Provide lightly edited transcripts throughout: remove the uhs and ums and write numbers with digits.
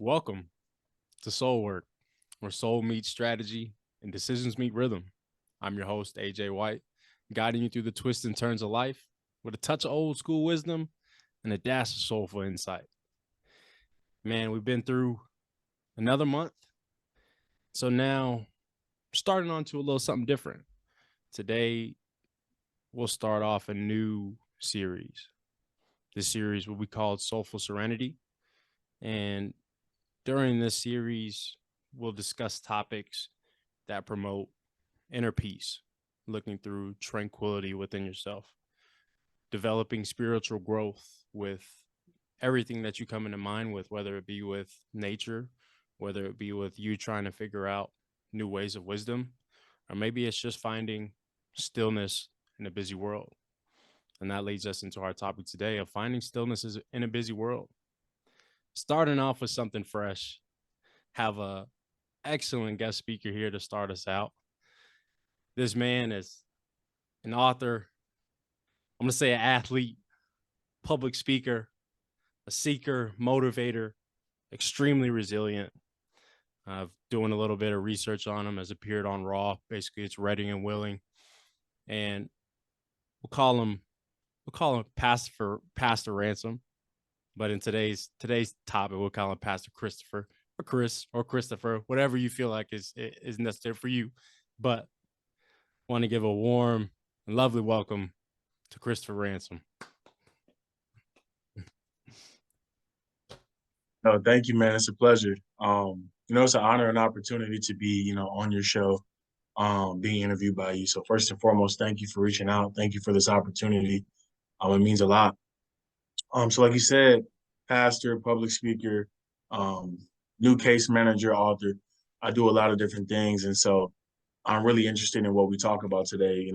Welcome to Soul Work, where soul meets strategy and decisions meet rhythm. I'm your host, AJ White, guiding you through the twists and turns of life with a touch of old school wisdom and a dash of soulful insight. Man, we've been through another month. So now, starting on to a little something different. Today, we'll start off a new series. This series will be called Soulful Serenity. And during this series, we'll discuss topics that promote inner peace, looking through tranquility within yourself, developing spiritual growth with everything that you come into mind with, whether it be with nature, whether it be with you trying to figure out new ways of wisdom, or maybe it's just finding stillness in a busy world. And that leads us into our topic today of finding stillness in a busy world. Starting off with something fresh, have a excellent guest speaker here to start us out. This man is an author, I'm going to say an athlete, public speaker, a seeker, motivator, extremely resilient. Doing a little bit of research on him, has appeared on Raw. Basically, it's Ready and Willing, and we'll call him Pastor Ransom. But in today's topic, we'll call him Pastor Christopher or Chris or Christopher, whatever you feel like is necessary for you. But want to give a warm and lovely welcome to Christopher Ransom. No, thank you, man. It's a pleasure. It's an honor and opportunity to be, on your show, being interviewed by you. So first and foremost, thank you for reaching out. Thank you for this opportunity. It means a lot. So like you said, pastor, public speaker, um, new case manager, author. I do a lot of different things, and so I'm really interested in what we talk about today.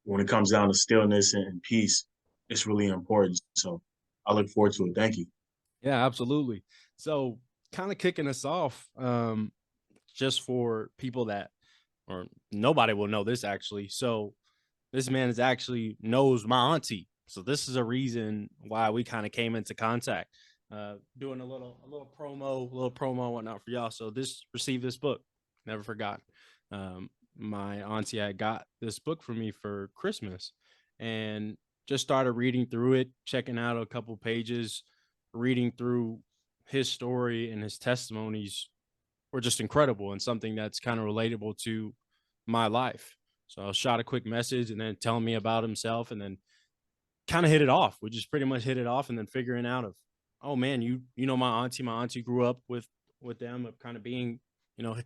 When it comes down to stillness and peace, it's really important. So I look forward to it. Thank you. Yeah, absolutely. So, kind of kicking us off, just for people that, or nobody will know this actually. So, this man is actually knows my auntie. So, this is a reason why we kind of came into contact. Doing a little promo and whatnot for y'all. So, receive this book. Never forgot. My auntie had got this book for me for Christmas, and just started reading through it, checking out a couple pages, reading through his story and his testimonies were just incredible and something that's kind of relatable to my life. So I shot a quick message and then telling me about himself, and then kind of hit it off. We just pretty much hit it off, and then figuring out of, oh man, you know my auntie grew up with them, of kind of being,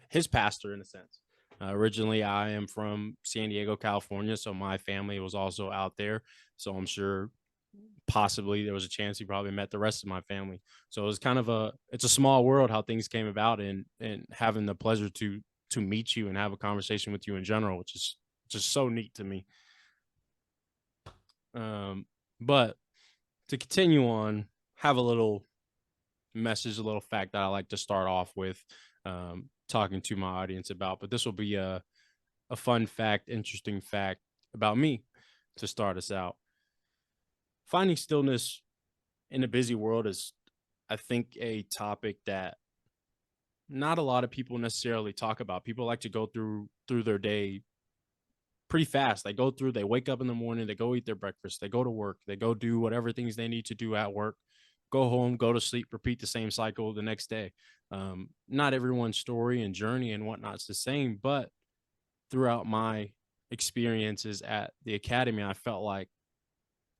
his pastor in a sense. Originally, I am from San Diego, California, so my family was also out there. So I'm sure possibly there was a chance he probably met the rest of my family. So it was kind of it's a small world how things came about, and having the pleasure to meet you and have a conversation with you in general, which is just so neat to me. But to continue on, have a little message, a little fact that I like to start off with, talking to my audience about. But this will be a fun fact, interesting fact about me to start us out. Finding stillness in a busy world is, I think, a topic that not a lot of people necessarily talk about. People like to go through their day pretty fast. They wake up in the morning, they go eat their breakfast, they go to work, they go do whatever things they need to do at work, go home, go to sleep, repeat the same cycle the next day. Not everyone's story and journey and whatnot's the same, but throughout my experiences at the academy, I felt like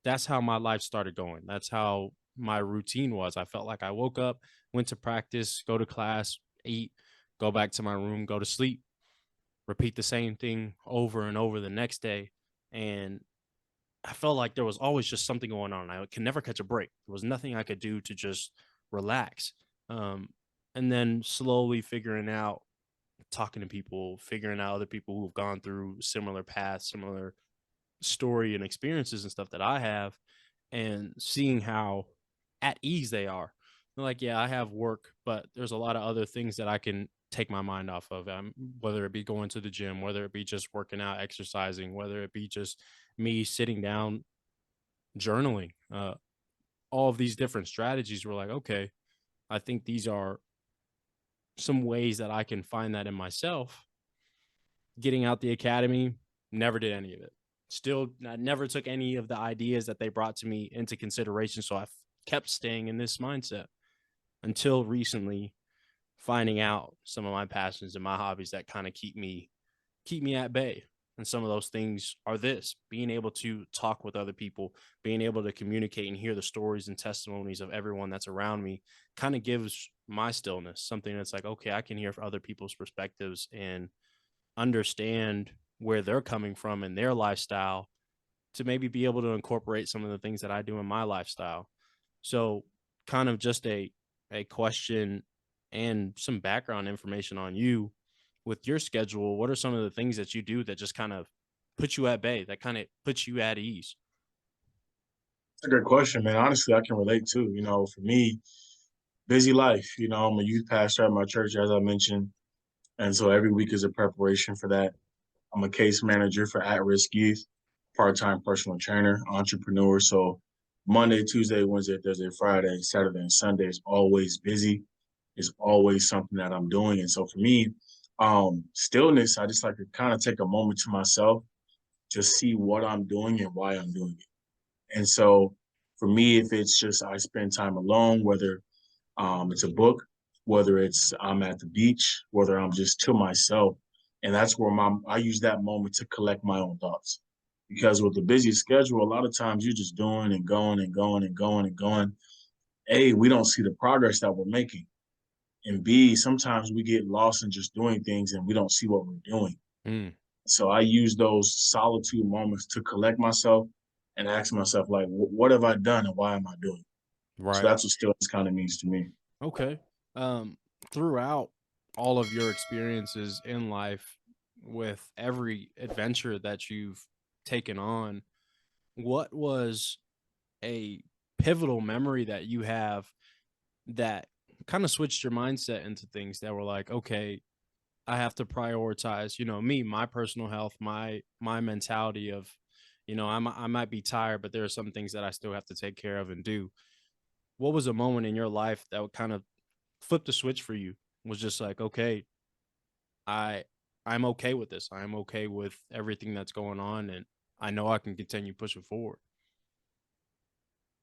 that's how my life started going. That's how my routine was. I felt like I woke up, went to practice, go to class, eat, go back to my room, go to sleep, repeat the same thing over and over the next day. And I felt like there was always just something going on. I could never catch a break. There was nothing I could do to just relax. Um, and then slowly figuring out, talking to people, figuring out other people who've gone through similar paths, similar story and experiences and stuff that I have, and seeing how at ease they are. They're like, yeah, I have work, but there's a lot of other things that I can take my mind off of, whether it be going to the gym, whether it be just working out, exercising, whether it be just me sitting down, journaling. All of these different strategies were like, okay, I think these are some ways that I can find that in myself. Getting out the academy, never did any of it. Still, I never took any of the ideas that they brought to me into consideration. So I kept staying in this mindset until recently, finding out some of my passions and my hobbies that kind of keep me at bay. And some of those things are this: being able to talk with other people, being able to communicate and hear the stories and testimonies of everyone that's around me kind of gives my stillness something that's like, okay, I can hear other people's perspectives and understand where they're coming from in their lifestyle to maybe be able to incorporate some of the things that I do in my lifestyle. So, kind of just a question and some background information on you with your schedule. What are some of the things that you do that just kind of put you at bay, that kind of puts you at ease? That's a good question, man. Honestly, I can relate too. For me, busy life. I'm a youth pastor at my church, as I mentioned. And so every week is a preparation for that. I'm a case manager for at-risk youth, part-time personal trainer, entrepreneur. So Monday, Tuesday, Wednesday, Thursday, Friday, Saturday, and Sunday is always busy. Is always something that I'm doing. And so for me, stillness, I just like to kind of take a moment to myself, just see what I'm doing and why I'm doing it. And so for me, if it's just I spend time alone, whether it's a book, whether it's I'm at the beach, whether I'm just to myself. And that's where I use that moment to collect my own thoughts. Because with the busy schedule, a lot of times you're just doing and going and going and going and going. A, we don't see the progress that we're making. And B, sometimes we get lost in just doing things and we don't see what we're doing. Mm, So I use those solitude moments to collect myself and ask myself, like, what have I done and why am I doing it? So right. that's what stillness kind of means to me. Okay. Um, Throughout all of your experiences in life, with every adventure that you've taken on, what was a pivotal memory that you have that kind of switched your mindset into things that were like, okay, I have to prioritize, me, my personal health, my mentality of, I might be tired, but there are some things that I still have to take care of and do. What was a moment in your life that would kind of flip the switch for you? Was just like, okay, I I'm okay with this. I'm okay with everything that's going on, and I know I can continue pushing forward.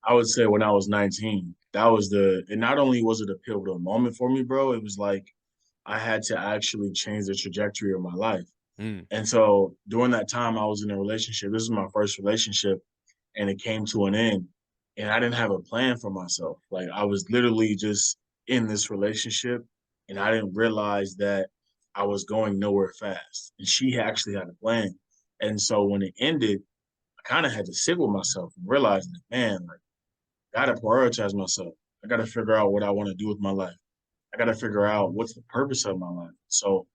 I would say when I was 19, and not only was it a pivotal moment for me, bro, it was like I had to actually change the trajectory of my life. Mm, And so during that time, I was in a relationship. This was my first relationship, and it came to an end. And I didn't have a plan for myself. Like I was literally just in this relationship, and I didn't realize that I was going nowhere fast. And she actually had a plan. And so when it ended, I kind of had to sit with myself and realize that, man, like, I gotta prioritize myself. I gotta figure out what I want to do with my life. I gotta figure out what's the purpose of my life. So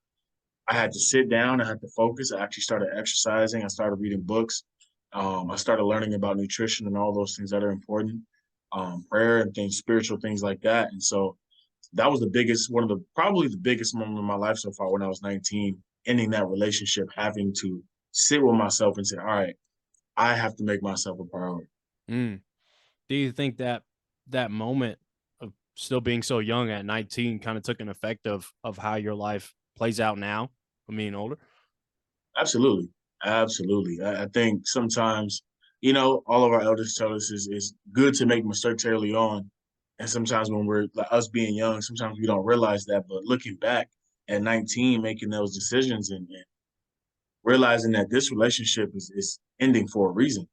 I had to sit down. I had to focus. I actually started exercising. I started reading books. I started learning about nutrition and all those things that are important, prayer and things, spiritual things like that. And so that was probably the biggest moment in my life so far when I was 19, ending that relationship, having to sit with myself and say, all right, I have to make myself a priority. mm. Do you think that that moment of still being so young at 19 kind of took an effect of how your life plays out now, from being older? Absolutely. Absolutely. I think sometimes, all of our elders tell us is good to make mistakes early on. And sometimes when we're like us being young, sometimes we don't realize that. But looking back at 19, making those decisions and realizing that this relationship is ending for a reason.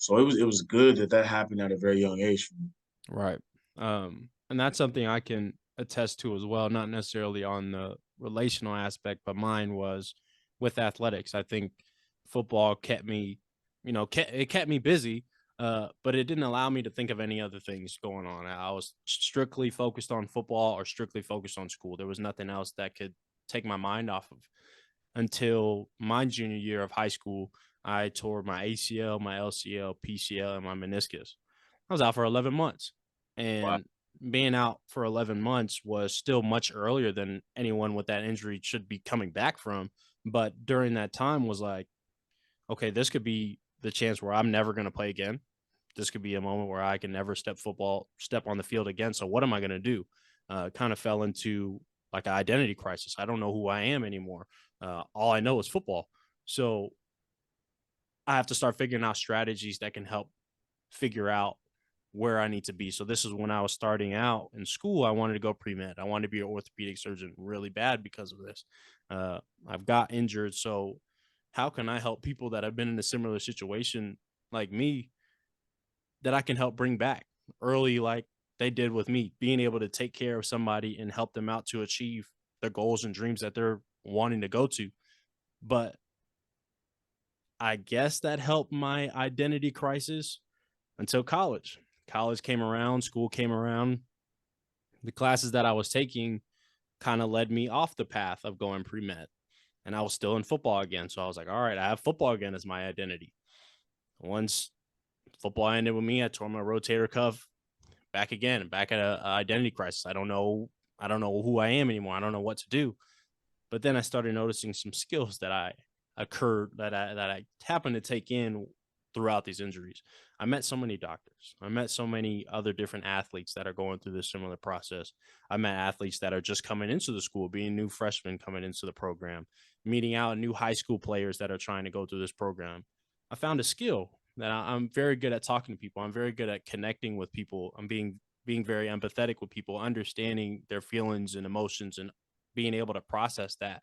So it was good that that happened at a very young age for me. Right. And that's something I can attest to as well, not necessarily on the relational aspect, but mine was with athletics. I think football kept me, it kept me busy, but it didn't allow me to think of any other things going on. I was strictly focused on football or strictly focused on school. There was nothing else that could take my mind off of until my junior year of high school. I tore my ACL, my LCL, PCL, and my meniscus. I was out for 11 months. Wow. And being out for 11 months was still much earlier than anyone with that injury should be coming back from. But during that time was like, okay, this could be the chance where I'm never going to play again. This could be a moment where I can never step on the field again. So what am I going to do? Kind of fell into like an identity crisis. I don't know who I am anymore. All I know is football. So I have to start figuring out strategies that can help figure out where I need to be. So this is when I was starting out in school. I wanted to go pre-med. I wanted to be an orthopedic surgeon really bad because of this. I've got injured. So how can I help people that have been in a similar situation like me that I can help bring back early, like they did with me, being able to take care of somebody and help them out to achieve their goals and dreams that they're wanting to go to. But I guess that helped my identity crisis until college. College came around, school came around. The classes that I was taking kind of led me off the path of going pre med. And I was still in football again. So I was like, all right, I have football again as my identity. Once football ended with me, I tore my rotator cuff back again, back at a identity crisis. I don't know. I don't know who I am anymore. I don't know what to do. But then I started noticing some skills that I happened to take in throughout these injuries. I met so many doctors. I met so many other different athletes that are going through this similar process. I met athletes that are just coming into the school, being new freshmen coming into the program, meeting out new high school players that are trying to go through this program. I found a skill that I'm very good at talking to people. I'm very good at connecting with people. I'm being very empathetic with people, understanding their feelings and emotions and being able to process that.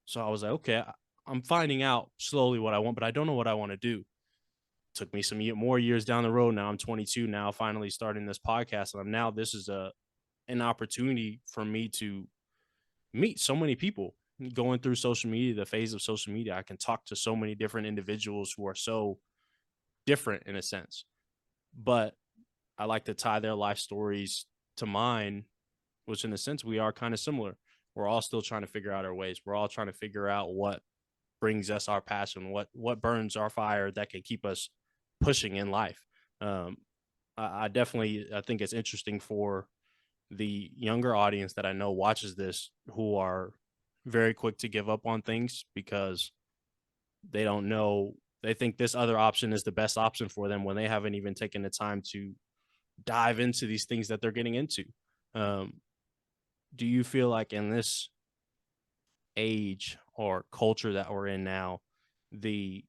So I was like, okay, I'm finding out slowly what I want, but I don't know what I want to do. Took me some more years down the road. Now I'm 22. Now finally starting this podcast, and this is an opportunity for me to meet so many people. Going through social media, the phase of social media, I can talk to so many different individuals who are so different in a sense, but I like to tie their life stories to mine, which in a sense we are kind of similar. We're all still trying to figure out our ways. We're all trying to figure out what brings us our passion, what burns our fire that can keep us pushing in life. Um, I definitely I think it's interesting for the younger audience that I know watches this who are very quick to give up on things because they don't know, they think this other option is the best option for them when they haven't even taken the time to dive into these things that they're getting into. Um, do you feel like in this age or culture that we're in now, the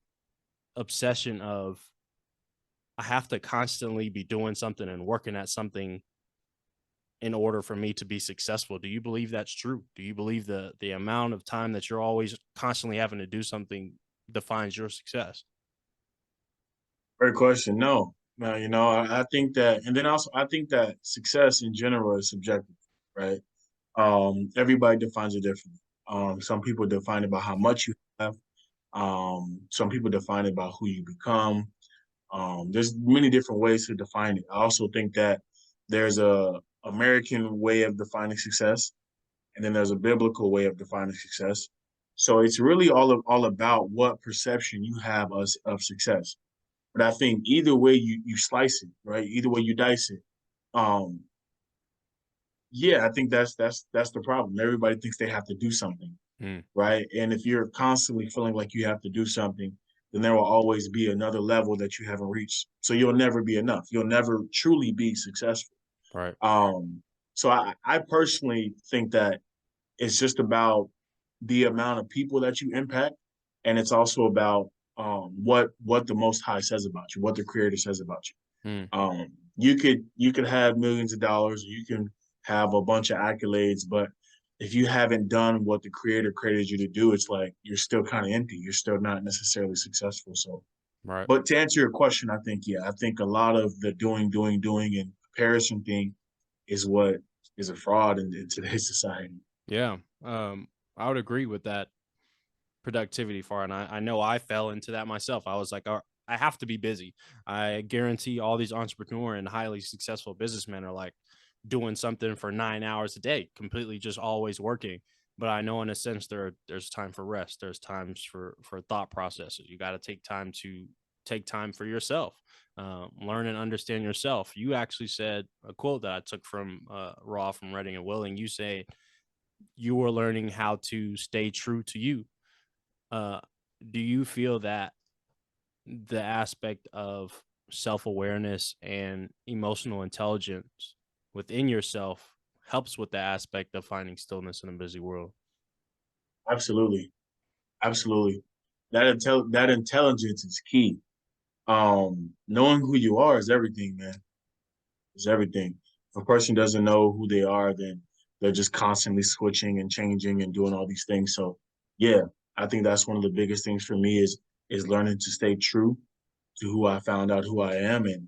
obsession of I have to constantly be doing something and working at something in order for me to be successful. Do you believe that's true? Do you believe the amount of time that you're always constantly having to do something defines your success? Great question. No, no, I think that, and then also I think that success in general is subjective, right? Everybody defines it differently. Some people define it by how much you have. Some people define it by who you become. There's many different ways to define it. I also think that there's a American way of defining success, and then there's a biblical way of defining success. So it's really all about what perception you have of success. But I think either way you slice it, right? Either way you dice it. Um, yeah, I think that's the problem. Everybody thinks they have to do something, Mm, right? And if you're constantly feeling like you have to do something, then there will always be another level that you haven't reached. So you'll never be enough. You'll never truly be successful. right. Um, so I personally think that it's just about the amount of people that you impact, and it's also about what the Most High says about you, what the Creator says about you. Mm, You could have millions of dollars, you can have a bunch of accolades, but if you haven't done what the Creator created you to do, it's like you're still kind of empty. You're still not necessarily successful. So, right. but to answer your question, I think a lot of the doing, and comparison thing is what is a fraud in today's society. Yeah. I would agree with that productivity far. And I know I fell into that myself. I was like, I have to be busy. I guarantee all these entrepreneur and highly successful businessmen are like doing something for 9 hours a day, completely just always working. But I know in a sense there's time for rest. There's times for thought processes. You got to take time for yourself. Learn and understand yourself. You actually said a quote that I took from Raw from Reading and Willing. You say you were learning how to stay true to you. uh, do you feel that the aspect of self awareness and emotional intelligence within yourself helps with the aspect of finding stillness in a busy world. Absolutely. Absolutely. That intelligence is key. Knowing who you are is everything, man. Is everything. If a person doesn't know who they are, then they're just constantly switching and changing and doing all these things. So yeah, I think that's one of the biggest things for me is learning to stay true to who I found out who I am, and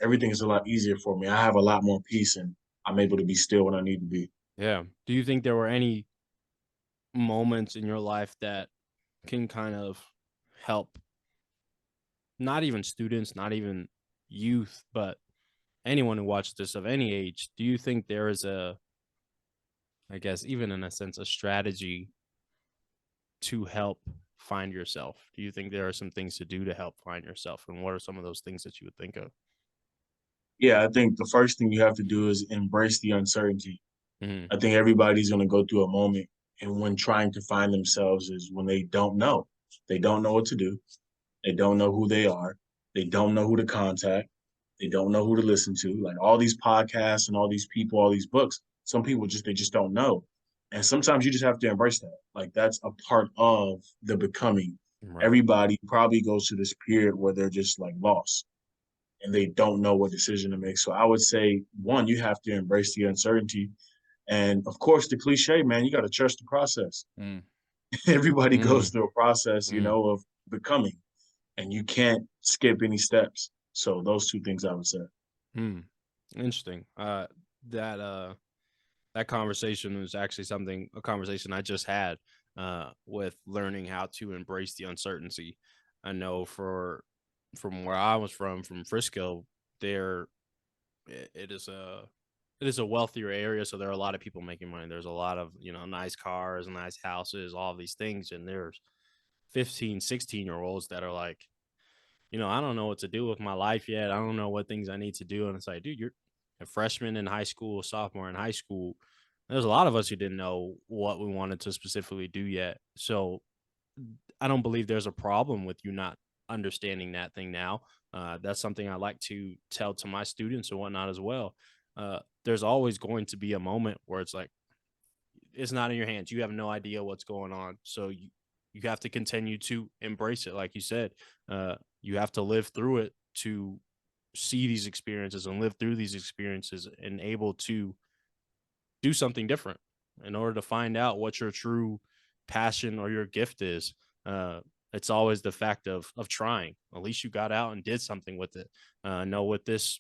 everything is a lot easier for me. I have a lot more peace, and I'm able to be still when I need to be. Yeah. Do you think there were any moments in your life that can kind of help not even students, not even youth, but anyone who watches this of any age? Do you think there is a, I guess, even in a sense, a strategy to help find yourself? Do you think there are some things to do to help find yourself? And what are some of those things that you would think of? Yeah, I think the first thing you have to do is embrace the uncertainty. Hmm. I think everybody's going to go through a moment, and when trying to find themselves is when they don't know. They don't know what to do. They don't know who they are. They don't know who to contact. They don't know who to listen to. Like all these podcasts and all these people, all these books, some people just don't know. And sometimes you just have to embrace that. Like that's a part of the becoming. Right. Everybody probably goes through this period where they're just like lost and they don't know what decision to make. So I would say one, you have to embrace the uncertainty. And of course, the cliche, man, you got to trust the process. Mm. Everybody goes Mm. through a process, Mm. of becoming, and you can't skip any steps. So those two things I would say. Mm. Interesting. That that conversation was actually something a conversation I just had with learning how to embrace the uncertainty. I know from where I was from Frisco, there it is a wealthier area, so there are a lot of people making money. There's a lot of, nice cars, nice houses, all these things, and there's 15, 16-year olds that are like, I don't know what to do with my life yet. I don't know what things I need to do. And it's like, dude, you're a freshman in high school, sophomore in high school. There's a lot of us who didn't know what we wanted to specifically do yet. So I don't believe there's a problem with you not understanding that thing now. That's something I like to tell to my students and whatnot as well. There's always going to be a moment where it's like, it's not in your hands. You have no idea what's going on. So you have to continue to embrace it. Like you said, you have to live through it to see these experiences and live through these experiences and able to do something different in order to find out what your true passion or your gift is. Uh, it's always the fact of trying. At least you got out and did something with it. Know with this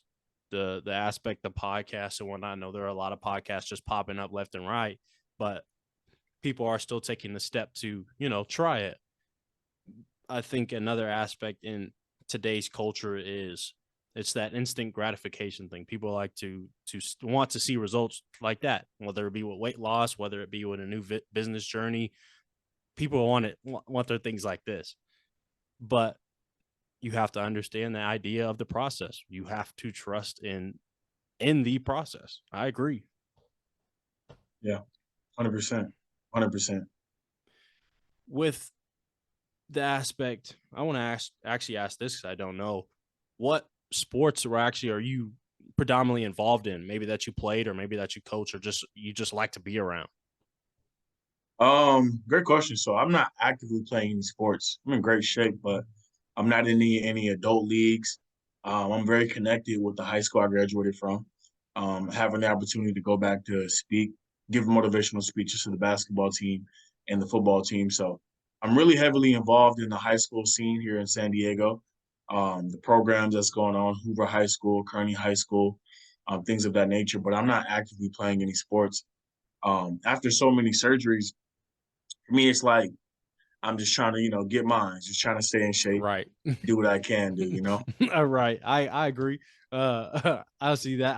the aspect of podcasts and whatnot. I know there are a lot of podcasts just popping up left and right, but people are still taking the step to try it. I think another aspect in today's culture is it's that instant gratification thing. People like to want to see results like that, whether it be with weight loss, whether it be with a new business journey. People want their things like this, but you have to understand the idea of the process. You have to trust in the process. I agree. Yeah, 100%, 100%. With the aspect, I want to actually ask this because I don't know what sports are you predominantly involved in? Maybe that you played, or maybe that you coach, or just you just like to be around. Great question. So I'm not actively playing any sports. I'm in great shape, but I'm not in any adult leagues. I'm very connected with the high school I graduated from. Having the opportunity to go back to speak, give motivational speeches to the basketball team and the football team. So I'm really heavily involved in the high school scene here in San Diego. The programs that's going on, Hoover High School, Kearney High School, things of that nature. But I'm not actively playing any sports. After so many surgeries, for me, it's like I'm just trying to, get mine, just trying to stay in shape, Right. do what I can do. Right. I agree. I see that.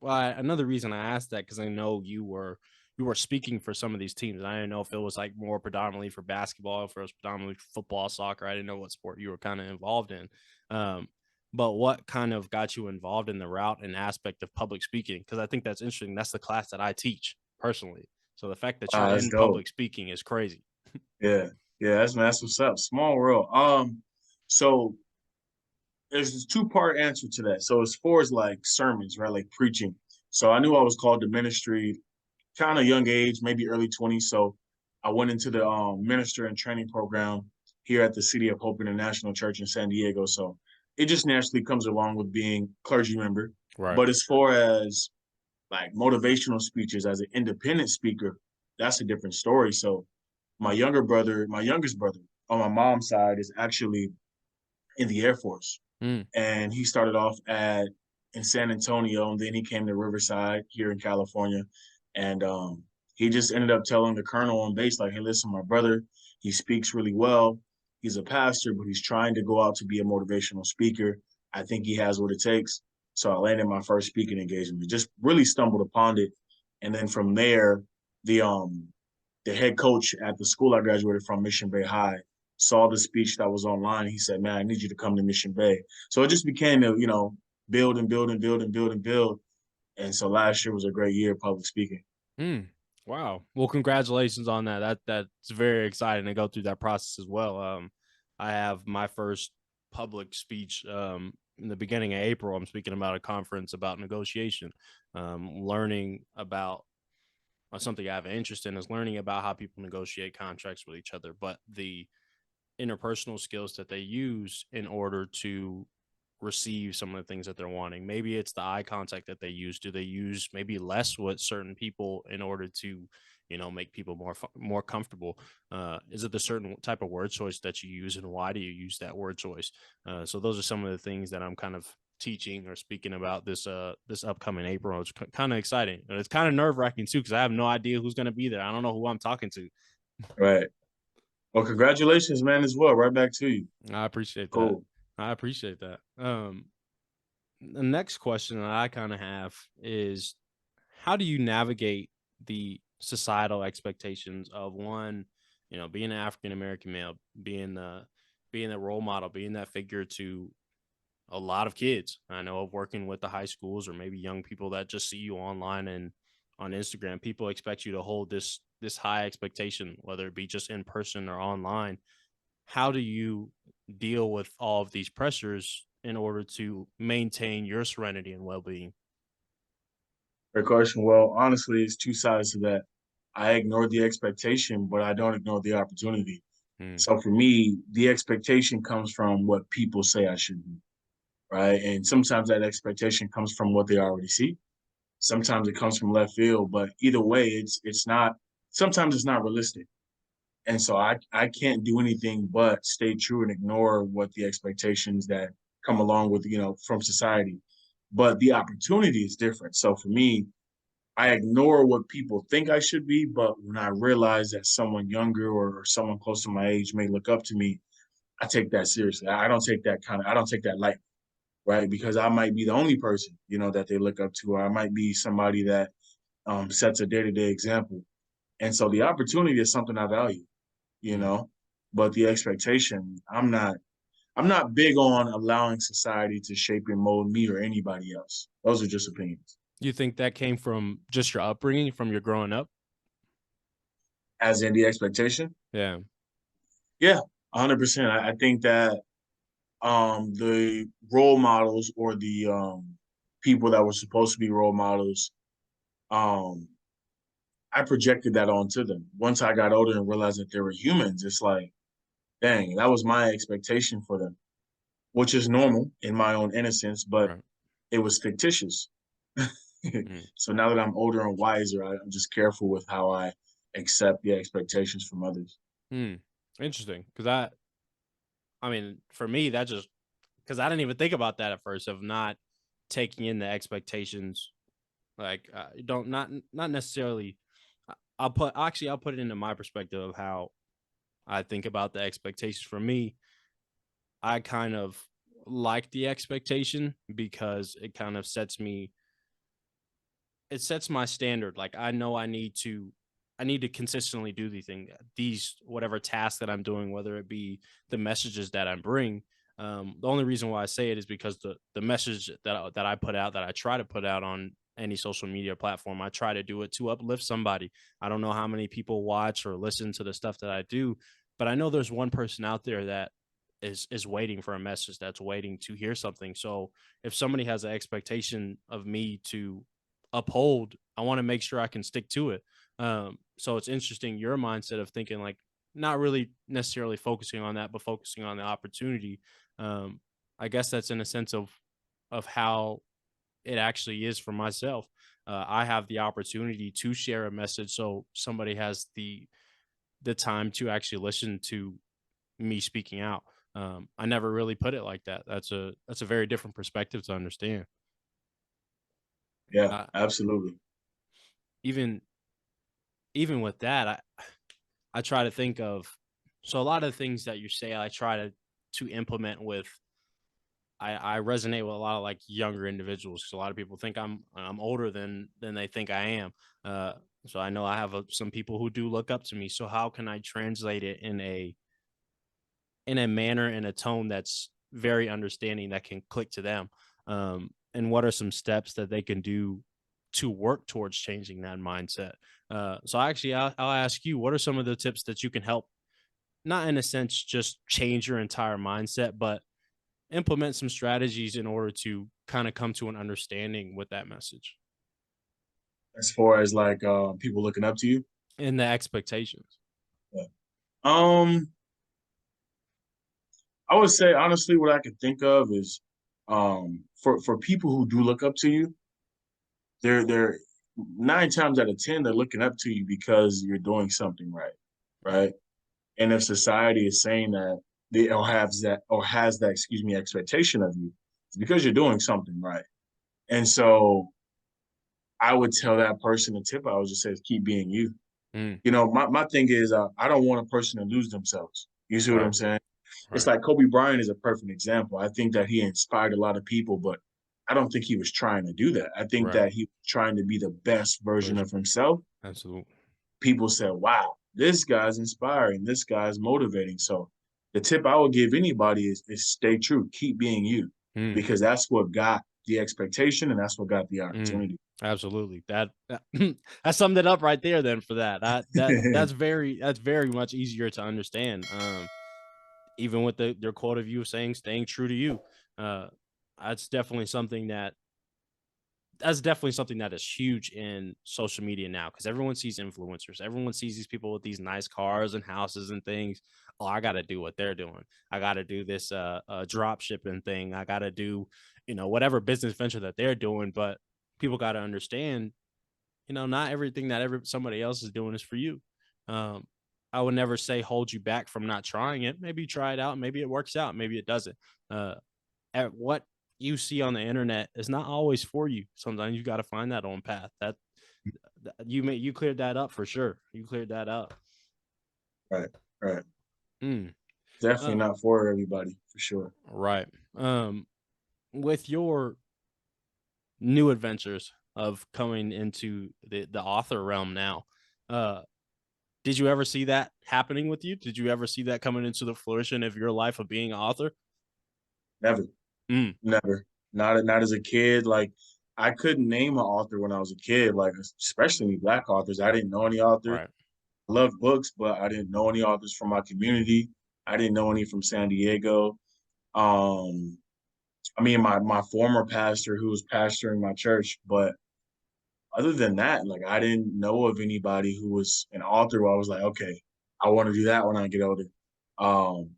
Another reason I asked that because I know you were speaking for some of these teams. And I didn't know if it was like more predominantly for basketball, if it was predominantly for football, soccer. I didn't know what sport you were kind of involved in. Um, but what kind of got you involved in the route and aspect of public speaking? Because I think that's interesting. That's the class that I teach personally. So the fact that you're That's in dope. public speaking is crazy. Yeah, yeah, that's what's up. Small world. So there's this two-part answer to that. So as far as like sermons, right, like preaching. So I knew I was called to ministry kind of young age, maybe early 20s. So I went into the minister and training program here at the City of Hope International Church in San Diego. So it just naturally comes along with being clergy member. Right. But as far as like motivational speeches as an independent speaker, that's a different story. So my youngest brother on my mom's side is actually in the Air Force. Mm, And he started off at in San Antonio, and then he came to Riverside here in California. And he just ended up telling the colonel on base, like, hey, listen, my brother, he speaks really well. He's a pastor, but he's trying to go out to be a motivational speaker. I think he has what it takes. So I landed my first speaking engagement. Just really stumbled upon it. And then from there, the um the head coach at the school I graduated from, Mission Bay High, saw the speech that was online. He said, "Man, I need you to come to Mission Bay." So it just became a, build and build and build and build and build. And so last year was a great year of public speaking. mm. Wow. Well, congratulations on that. That's very exciting to go through that process as well. I have my first public speech in the beginning of April. I'm speaking about a conference about negotiation, learning about something I have an interest in is learning about how people negotiate contracts with each other, but the interpersonal skills that they use in order to receive some of the things that they're wanting. Maybe it's the eye contact that they use. Do they use maybe less with certain people in order to, make people more comfortable? Is it the certain type of word choice that you use, and why do you use that word choice? So those are some of the things that I'm kind of teaching or speaking about this upcoming April. It's kind of exciting. It's kind of nerve wracking too, because I have no idea who's going to be there. I don't know who I'm talking to. Right. Well, congratulations, man, as well. Right back to you. I appreciate that. Cool. I appreciate that. The next question that I kind of have is, how do you navigate the societal expectations of one, being an African American male, being the role model, being that figure to a lot of kids. I know of working with the high schools or maybe young people that just see you online and on Instagram. People expect you to hold this high expectation, whether it be just in person or online. How do you deal with all of these pressures in order to maintain your serenity and well-being? Great question. Well, honestly, it's two sides to that. I ignore the expectation, but I don't ignore the opportunity. Mm, So for me, the expectation comes from what people say I should be, right? And sometimes that expectation comes from what they already see. Sometimes it comes from left field, but either way, it's not. Sometimes it's not realistic, and so I can't do anything but stay true and ignore what the expectations that come along with from society. But the opportunity is different. So for me, I ignore what people think I should be, but when I realize that someone younger or someone close to my age may look up to me, I take that seriously. I don't take that lightly, right? Because I might be the only person, that they look up to, or I might be somebody that sets a day-to-day example. And so the opportunity is something I value, you mm. know, but the expectation, I'm not big on allowing society to shape and mold me or anybody else. Those are just opinions. You think that came from just your upbringing, from your growing up? As in the expectation, Yeah. yeah, 100%. I think that the role models or the people that were supposed to be role models, um, I projected that onto them. Once I got older and realized that they were humans, it's like, dang, that was my expectation for them, which is normal in my own innocence, but Right. it was fictitious. Mm. So now that I'm older and wiser, I'm just careful with how I accept the expectations from others. Mm. Interesting. Because I mean, for me, that just because I didn't even think about that at first of not taking in the expectations. Like, don't not necessarily. I'll put it into my perspective of how I think about the expectations. For me, I kind of like the expectation because it sets my standard. Like, I know I need to consistently do these whatever tasks that I'm doing, whether it be the messages that I bring. The only reason why I say it is because the message that I put out, that I try to put out on any social media platform, I try to do it to uplift somebody. I don't know how many people watch or listen to the stuff that I do, but I know there's one person out there that is waiting for a message, that's waiting to hear something. So if somebody has an expectation of me to uphold, I want to make sure I can stick to it. So it's interesting your mindset of thinking like not really necessarily focusing on that, but focusing on the opportunity. Um, I guess that's in a sense of how it actually is for myself. I have the opportunity to share a message, so somebody has the time to actually listen to me speaking out. I never really put it like that. That's a very different perspective to understand. Yeah, Uh, absolutely. even even with that, I try to think of so a lot of the things that you say, I try to implement with. I resonate with a lot of like younger individuals because a lot of people think I'm older than they think I am. Uh, so I know I have some people who do look up to me. So how can I translate it in a manner and a tone that's very understanding that can click to them? And what are some steps that they can do to work towards changing that mindset? So actually, I'll ask you, what are some of the tips that you can help, not in a sense, just change your entire mindset, but implement some strategies in order to kind of come to an understanding with that message As far as like people looking up to you. and the expectations. Yeah. Um, I would say honestly, what I could think of is for people who do look up to you, they're 9 times out of 10 they're looking up to you because you're doing something right, right? And if society is saying that they or has that excuse me expectation of you, it's because you're doing something right. And so I would tell that person the tip I would just say is keep being you. Mm, You know, my thing is I don't want a person to lose themselves. You see what right, I'm saying? It's right, like Kobe Bryant is a perfect example. I think that he inspired a lot of people, but I don't think he was trying to do that. I think right. that he was trying to be the best version Version. of himself. Absolutely. People said, wow, this guy's inspiring, this guy's motivating. So the tip I would give anybody is stay true, keep being you, Mm, because that's what got the expectation and that's what got the mm, opportunity. absolutely. That summed it up right there. Then for that, that's very much easier to understand. Even with their quote of you saying staying true to you, uh, that's definitely something that is huge in social media now because everyone sees influencers. Everyone sees these people with these nice cars and houses and things. Oh, I got to do what they're doing. I got to do this drop shipping thing. I got to do, whatever business venture that they're doing. But people got to understand, not everything that somebody else is doing is for you. Um, I would never say hold you back from not trying it. Maybe try it out. Maybe it works out. Maybe it doesn't. Uh, at what you see on the internet is not always for you. Sometimes you got to find that own path. You cleared that up for sure. You cleared that up. Right, right. Mm. Definitely Uh, not for everybody, for sure. right. With your new adventures of coming into the author realm now, uh, did you ever see that happening with you? Did you ever see that coming into the fruition of your life of being an author? Never, Mm. never. Not as a kid. Like I couldn't name an author when I was a kid, like especially Black authors. I didn't know any authors. Right. I loved books, but I didn't know any authors from my community. I didn't know any from San Diego. Um, I mean, my former pastor who was pastoring my church, but other than that, like I didn't know of anybody who was an author where I was like, okay, I want to do that when I get older. Um,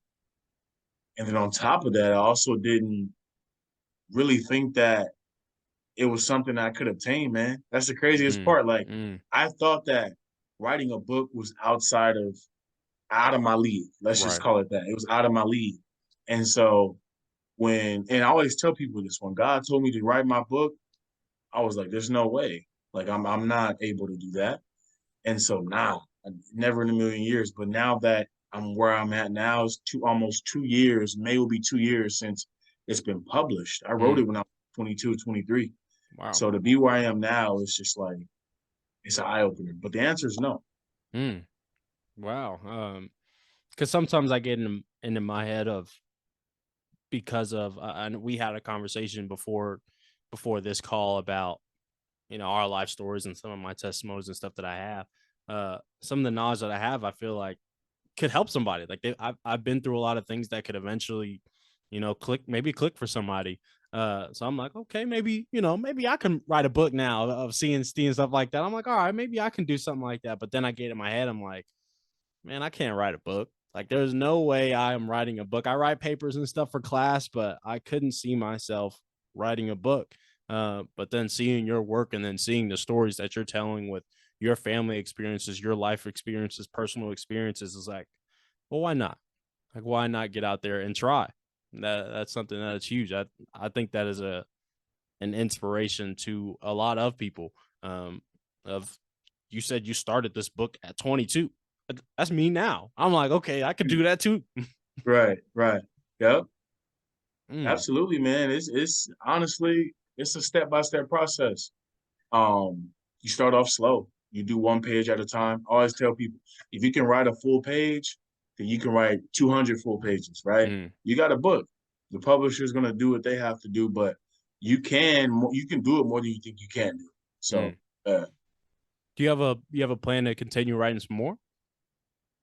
and then on top of that, I also didn't really think that it was something I could obtain, man. That's the craziest Mm. part. Like Mm. I thought that writing a book was out of my league. Let's just Right. call it that. It was out of my league. And so and I always tell people this, when God told me to write my book, I was like, there's no way. Like I'm not able to do that. And so now, never in a million years. But now that I'm where I'm at now, is almost 2 years. May will be 2 years since it's been published. I wrote Mm. it when I was 22, 23. Wow. So to be where I am now is just like it's an eye opener. But the answer is no. Mm. Wow. Because sometimes I get into my head of because of and we had a conversation before this call about our life stories and some of my testimonies and stuff that I have. Some of the knowledge that I have, I feel like could help somebody. Like I've been through a lot of things that could eventually, click for somebody. So I'm like, okay, maybe, maybe I can write a book now of seeing stuff like that. I'm like, all right, maybe I can do something like that. But then I get in my head, I'm like, man, I can't write a book. Like, there's no way I am writing a book. I write papers and stuff for class, but I couldn't see myself writing a book. But then seeing your work and then seeing the stories that you're telling with your family experiences, your life experiences, personal experiences is like, well, why not? Like, why not get out there and try? That's something that's huge. I think that is an inspiration to a lot of people. Of You said you started this book at 22. That's me now. I'm like, okay, I could do that too. Right, right. Yep. Mm, Absolutely, man. It's honestly it's a step-by-step process. You start off slow. You do one page at a time. I always tell people if you can write a full page, then you can write 200 full pages, right? mm, You got a book. The publisher's going to do what they have to do, but you can do it more than you think you can do. So, mm. uh, Do you have a plan to continue writing some more?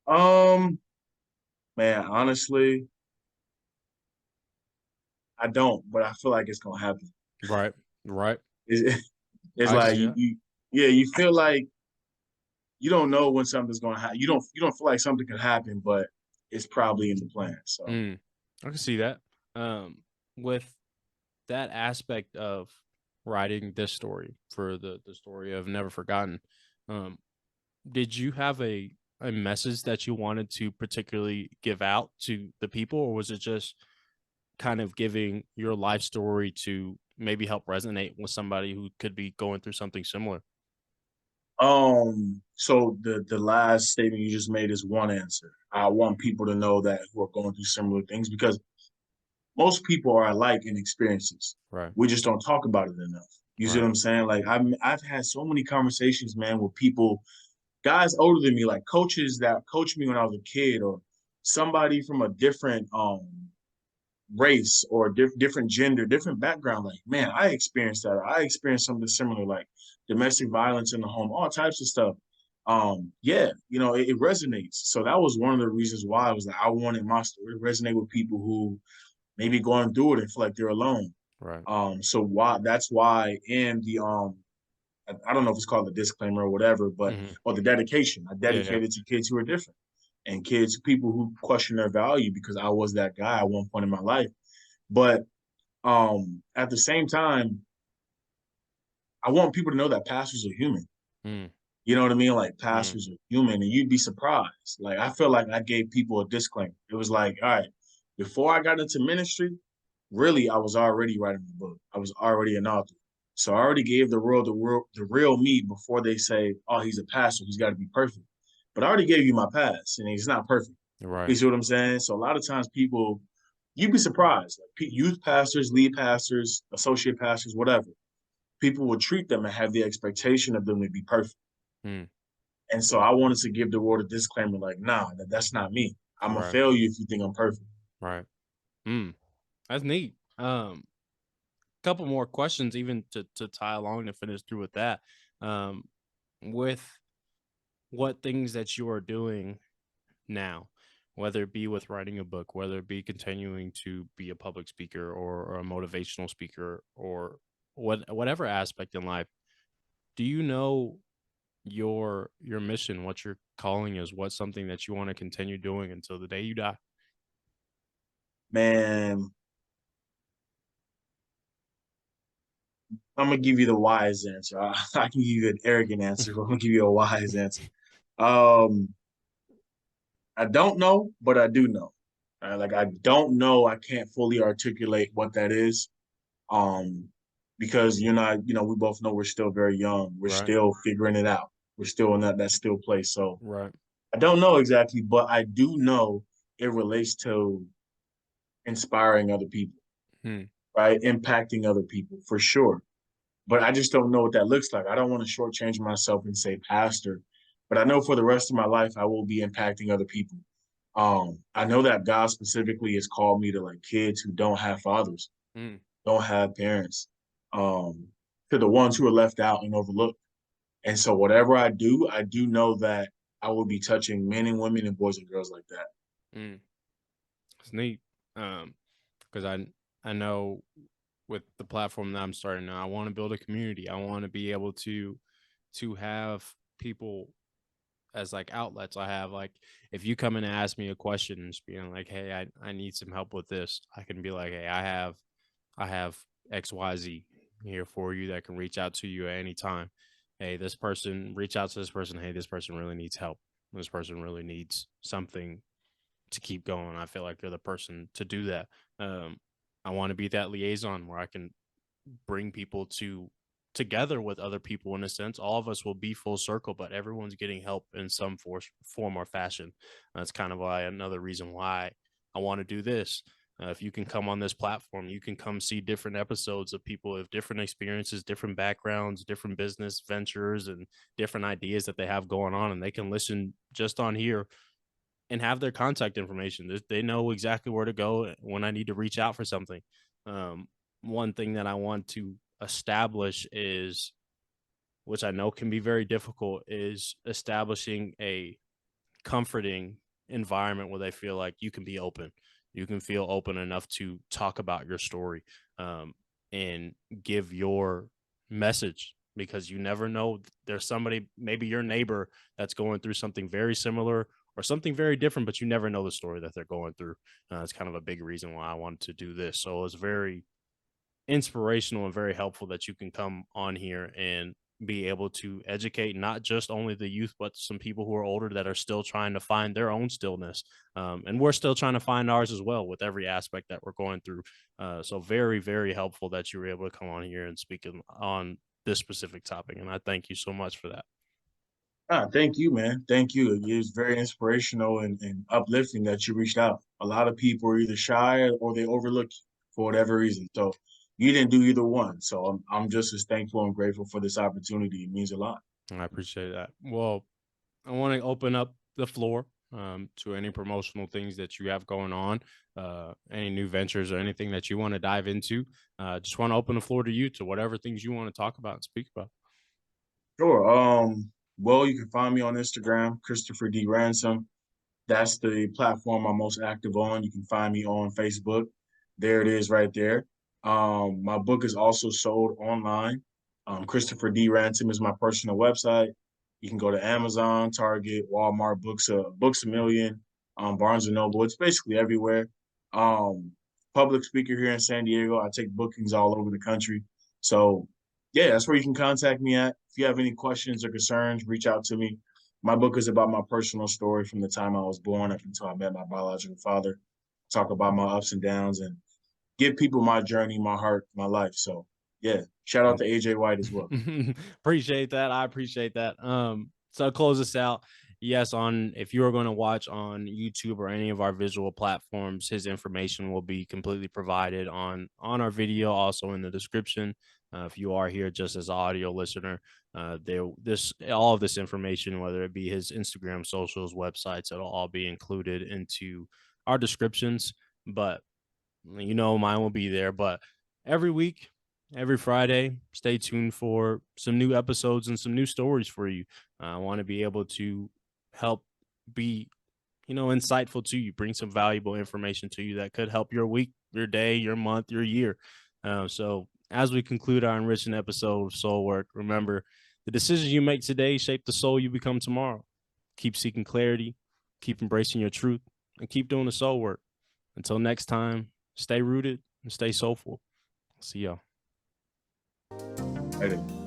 um, man, honestly, I don't, but I feel like it's going to happen. Right, right. It's, it's I can like see that. yeah, you feel like you don't know when something's going to happen. You don't feel like something could happen, but it's probably in the plan. So, Mm, I can see that. With that aspect of writing this story for the story of Never Forgotten, um, did you have a message that you wanted to particularly give out to the people, or was it just kind of giving your life story to maybe help resonate with somebody who could be going through something similar? so the last statement you just made is one answer. I want people to know that who are going through similar things because most people are alike in experiences. Right. We just don't talk about it enough. You see what Right. I'm saying? Like I've had so many conversations, man, with people, guys older than me, like coaches that coached me when I was a kid, or somebody from a different race or different gender, different background. Like, man, I experienced that. I experienced something similar, like domestic violence in the home, all types of stuff. Yeah, it resonates. So that was one of the reasons why I was like, I wanted my story to resonate with people who maybe going through it and feel like they're alone. Right. So why that's why in the I don't know if it's called the disclaimer or whatever, but Hmm. or the dedication, I Yeah. Yeah. dedicated to kids who are different and people who question their value because I was that guy at one point in my life. But at the same time, I want people to know that pastors are human. Mm, You know what I mean? Like mm, pastors are human, and you'd be surprised. Like I feel like I gave people a disclaimer. It was like, all right, before I got into ministry, really I was already writing a book. I was already an author. So I already gave the real me before they say, oh, he's a pastor, he's got to be perfect. But I already gave you my past, and he's not perfect. right. You see what I'm saying? So a lot of times people, you'd be surprised. Like youth pastors, lead pastors, associate pastors, whatever. People will treat them and have the expectation of them to be perfect. Mm, And so I wanted to give the world a disclaimer, like, nah, that's not me. I'm gonna right. fail you if you think I'm perfect. Right. Mm, that's neat. Couple more questions, even to tie along to finish through with that. Um, with what things that you are doing now, whether it be with writing a book, whether it be continuing to be a public speaker or a motivational speaker or whatever aspect in life, do you know your mission, what your calling is, what's something that you want to continue doing until the day you die? Man, I'm gonna give you the wise answer. I can give you an arrogant answer, but I'm gonna give you a wise answer. Um, I don't know, but I do know. Like I don't know, I can't fully articulate what that is. Um, because you're not, we both know we're still very young. We're Right. still figuring it out. We're still in that still place. So Right. I don't know exactly, but I do know it relates to inspiring other people, Hmm. right? Impacting other people for sure. But I just don't know what that looks like. I don't want to shortchange myself and say pastor, but I know for the rest of my life I will be impacting other people. I know that God specifically has called me to like kids who don't have fathers, Hmm. don't have parents, um, to the ones who are left out and overlooked. And so whatever I do know that I will be touching men and women and boys and girls like that. Hmm. It's neat. Because I know with the platform that I'm starting now. I want to build a community. I want to be able to have people as like outlets. I have like, if you come in and ask me a question and just being like, hey, I need some help with this, I can be like, hey, I have XYZ here for you that can reach out to you at any time. Hey, this person, reach out to this person. Hey, this person really needs help. This person really needs something to keep going. I feel like you're the person to do that. Um, I want to be that liaison where I can bring people together with other people. In a sense, all of us will be full circle, but everyone's getting help in some form or fashion. That's kind of why another reason why I want to do this. If you can come on this platform, you can come see different episodes of people with different experiences, different backgrounds, different business ventures, and different ideas that they have going on. And they can listen just on here and have their contact information. They know exactly where to go when I need to reach out for something. Um, One thing that I want to establish is, which I know can be very difficult, is establishing a comforting environment where they feel like you can be open. You can feel open enough to talk about your story, and give your message, because you never know. There's somebody, maybe your neighbor, that's going through something very similar or something very different, but you never know the story that they're going through. It's kind of a big reason why I wanted to do this. So it's very inspirational and very helpful that you can come on here and be able to educate not just only the youth, but some people who are older that are still trying to find their own stillness. And we're still trying to find ours as well with every aspect that we're going through. So very, very helpful that you were able to come on here and speak on this specific topic. And I thank you so much for that. Thank you, man. Thank you. It was very inspirational and uplifting that you reached out. A lot of people are either shy or they overlook you for whatever reason. So you didn't do either one. So I'm just as thankful and grateful for this opportunity. It means a lot. I appreciate that. Well, I want to open up the floor to any promotional things that you have going on, any new ventures or anything that you want to dive into. Just want to open the floor to you to whatever things you want to talk about and speak about. Sure. Well, you can find me on Instagram, Christopher D. Ransom. That's the platform I'm most active on. You can find me on Facebook. There it is right there. My book is also sold online. Christopher D. Ransom is my personal website. You can go to Amazon, Target, Walmart, Books a Million, Barnes and Noble. It's basically everywhere. Um, Public speaker here in San Diego. I take bookings all over the country. So yeah, that's where you can contact me at. If you have any questions or concerns, reach out to me. My book is about my personal story from the time I was born up until I met my biological father. Talk about my ups and downs and give people my journey, my heart, my life. So yeah, shout out to AJ White as well. Appreciate that. I appreciate that. So to close this out, yes, on if you are going to watch on YouTube or any of our visual platforms, his information will be completely provided on our video, also in the description. If you are here just as an audio listener, there this all of this information, whether it be his Instagram, socials, websites, it'll all be included into our descriptions. But mine will be there. But every week, every Friday, stay tuned for some new episodes and some new stories for you. I want to be able to help be, insightful to you, bring some valuable information to you that could help your week, your day, your month, your year. So as we conclude our enriching episode of Soul Work, remember, the decisions you make today shape the soul you become tomorrow. Keep seeking clarity, keep embracing your truth, and keep doing the soul work. Until next time, stay rooted and stay soulful. See y'all. Right.